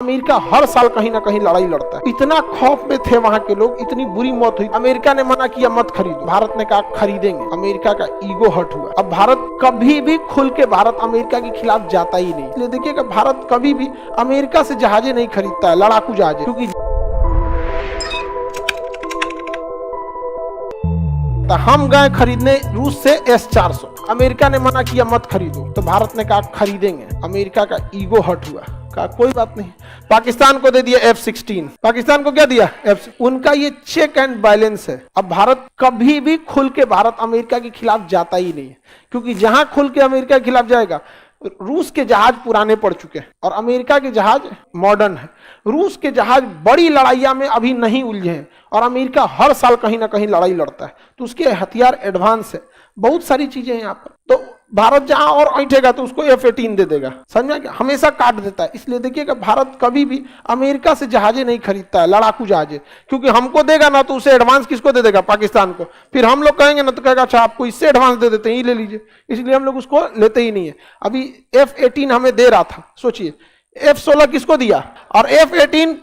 America हर साल कहीं ना कहीं लड़ाई लड़ता है। इतना खौफ में थे वहां के लोग, इतनी बुरी मौत हुई। अमेरिका ने मना किया मत खरीदो, भारत ने कहा खरीदेंगे। अमेरिका का ईगो हर्ट हुआ। अब भारत कभी भी खुल के भारत अमेरिका के खिलाफ जाता ही नहीं। इसलिए देखिएगा भारत कभी भी अमेरिका से जहाजें नहीं खरीदता है, लड़ाकू जहाजें, क्योंकि हम गए खरीदने रूस से S-400, अमेरिका ने मना किया मत खरीदो, तो भारत ने कहा खरीदेंगे। अमेरिका का ईगो हर्ट हुआ, कहा कोई बात नहीं। पाकिस्तान को दे दिया F-16, पाकिस्तान को क्या दिया उनका ये चेक एंड बैलेंस है। अब भारत कभी भी खुल के भारत अमेरिका के खिलाफ जाता ही नहीं है, क्योंकि जहां खुल के अमेरिका के खिलाफ जाएगा, रूस के जहाज पुराने पड़ चुके हैं और अमेरिका के जहाज मॉडर्न है। रूस के जहाज बड़ी लड़ाइयां में अभी नहीं उलझे हैं और अमेरिका हर साल कहीं ना कहीं लड़ाई लड़ता है, तो उसके हथियार एडवांस है, बहुत सारी चीजें हैं यहाँ पर। तो भारत जहां और ऐठेगा तो उसको F-18 दे देगा, समझ में, हमेशा काट देता है। इसलिए देखिएगा भारत कभी भी अमेरिका से जहाजें नहीं खरीदता है, लड़ाकू जहाजें, क्योंकि हमको देगा ना तो उसे एडवांस किसको दे देगा, पाकिस्तान को। फिर हम लोग कहेंगे ना तो कहेगा अच्छा आपको इससे एडवांस दे देते हैं, ये ले लीजिए। इसलिए हम लोग उसको लेते ही नहीं है। अभी F-18 हमें दे रहा था, सोचिए F-16 किसको दिया और F-18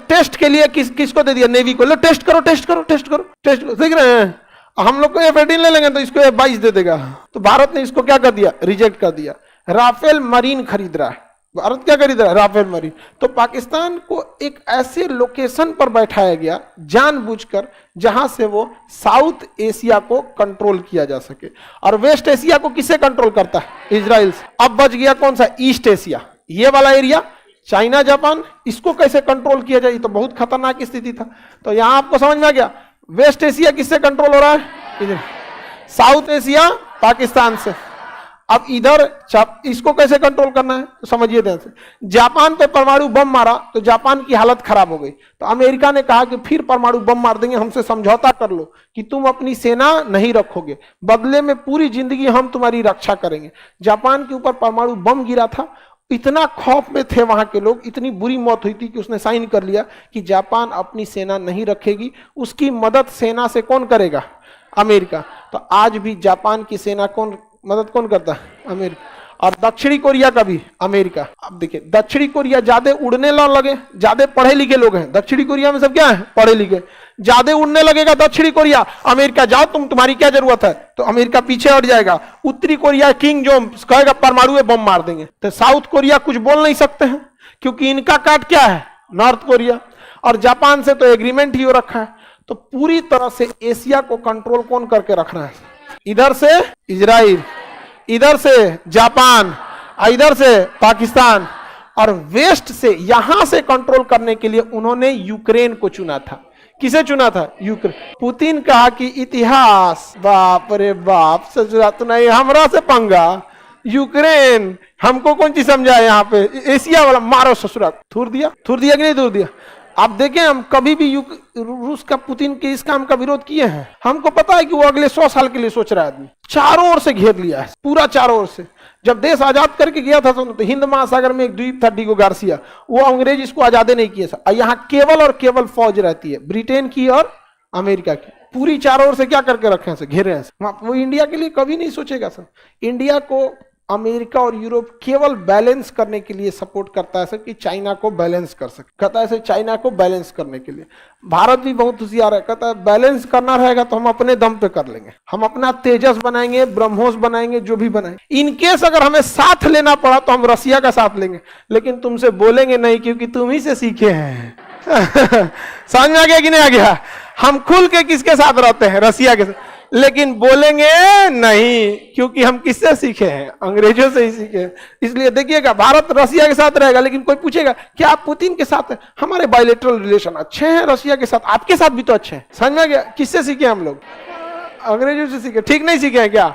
टेस्ट के लिए किसको दे दिया, नेवी को। लो टेस्ट करो टेस्ट करो टेस्ट करो टेस्ट करो, देख रहे हैं। हम लोग को F-18 ले लेंगे तो इसको F-22 दे देगा। तो भारत ने इसको क्या कर दिया, रिजेक्ट कर दिया। राफेल मरीन खरीद रहा है भारत, क्या खरीद रहा है, राफेल मरीन। तो पाकिस्तान को एक ऐसे लोकेशन पर बैठाया गया जानबूझकर जहां से वो साउथ एशिया को कंट्रोल किया जा सके। और वेस्ट एशिया को किससे कंट्रोल करता है, इजराइल से। अब बच गया कौन सा, ईस्ट एशिया, ये वाला एरिया, चाइना जापान, इसको कैसे कंट्रोल किया जाए, तो बहुत खतरनाक स्थिति था। तो यहां आपको समझ में आ गया वेस्ट एशिया किससे कंट्रोल हो रहा है, साउथ एशिया पाकिस्तान से। अब इधर इसको कैसे कंट्रोल करना है, तो समझिए ध्यान से। जापान पे परमाणु बम मारा तो जापान की हालत खराब हो गई, तो अमेरिका ने कहा कि फिर परमाणु बम मार देंगे, हमसे समझौता कर लो कि तुम अपनी सेना नहीं रखोगे, बदले में पूरी जिंदगी हम तुम्हारी रक्षा करेंगे। जापान के ऊपर परमाणु बम गिरा था, इतना खौफ में थे वहां के लोग, इतनी बुरी मौत हुई थी कि उसने साइन कर लिया कि जापान अपनी सेना नहीं रखेगी, उसकी मदद सेना से कौन करेगा, अमेरिका। तो आज भी जापान की सेना मदद कौन करता है, अमेरिका। और दक्षिणी कोरिया का भी अमेरिका। अब देखिए दक्षिणी कोरिया ज्यादा उड़ने ना लगे, ज्यादा पढ़े लिखे लोग हैं दक्षिणी कोरिया में, सब क्या है, पढ़े लिखे। ज्यादा उड़ने लगेगा दक्षिणी कोरिया, अमेरिका जाओ तुम्हारी क्या जरूरत है, तो अमेरिका पीछे हट जाएगा। उत्तरी कोरिया किंग जोंग कहेगा परमाणु बम मार देंगे, तो साउथ कोरिया कुछ बोल नहीं सकते हैं, क्योंकि इनका काट क्या है, नॉर्थ कोरिया। और जापान से तो एग्रीमेंट ही हो रखा है। तो पूरी तरह से एशिया को कंट्रोल कौन करके रख रहा है, इधर से इजराइल, इधर से जापान, इधर से पाकिस्तान, और वेस्ट से यहां से कंट्रोल करने के लिए उन्होंने यूक्रेन को चुना था। किसे चुना था, यूक्रेन। पुतिन कहा कि इतिहास, बाप रे बाप, ससुरा तो नहीं, हमरा से पंगा, यूक्रेन हमको कौन चीज समझा है यहाँ पे, एशिया वाला मारो ससुरा। थूर दिया कि नहीं थूर दिया। आप देखें हम कभी भी रूस का, पुतिन के इस काम का विरोध किए हैं। हमको पता है कि वो अगले 100 साल के लिए सोच रहा है। आदमी चारों ओर से घेर लिया है, पूरा चारों ओर से। जब देश आजाद करके गया था तो हिंद महासागर में एक द्वीप था डिगो गार्सिया, वो अंग्रेज इसको आजाद नहीं किए। यहाँ केवल और केवल फौज रहती है, ब्रिटेन की और अमेरिका की। पूरी चारों ओर से क्या करके रखे हैं, घेरे हैं। वो इंडिया के लिए कभी नहीं सोचेगा सर। इंडिया को अमेरिका और यूरोप केवल बैलेंस करने के लिए सपोर्ट करता है सर, कि चाइना को बैलेंस कर सके। कहता है सर चाइना को बैलेंस करने के लिए। भारत भी बहुत होशियार है, कहता है बैलेंस करना रहेगा तो हम अपने दम पे कर लेंगे, हम अपना तेजस बनाएंगे, ब्रह्मोस बनाएंगे, जो भी बनाएंगे। इनकेस अगर हमें साथ लेना पड़ा तो हम रसिया का साथ लेंगे, लेकिन तुमसे बोलेंगे नहीं, क्योंकि तुम ही से सीखे हैं। समझ में आ गया कि नहीं आ गया। हम खुल के किसके साथ रहते हैं, रसिया के साथ, लेकिन बोलेंगे नहीं, क्योंकि हम किससे सीखे हैं, अंग्रेजों से ही सीखे हैं। इसलिए देखिएगा भारत रसिया के साथ रहेगा, लेकिन कोई पूछेगा क्या आप पुतिन के साथ हैं, हमारे बायलैटरल रिलेशन अच्छे हैं रसिया के साथ, आपके साथ भी तो अच्छे हैं। समझ में आ गया, किससे सीखे हम लोग, अंग्रेजों से सीखे, ठीक नहीं सीखे हैं क्या।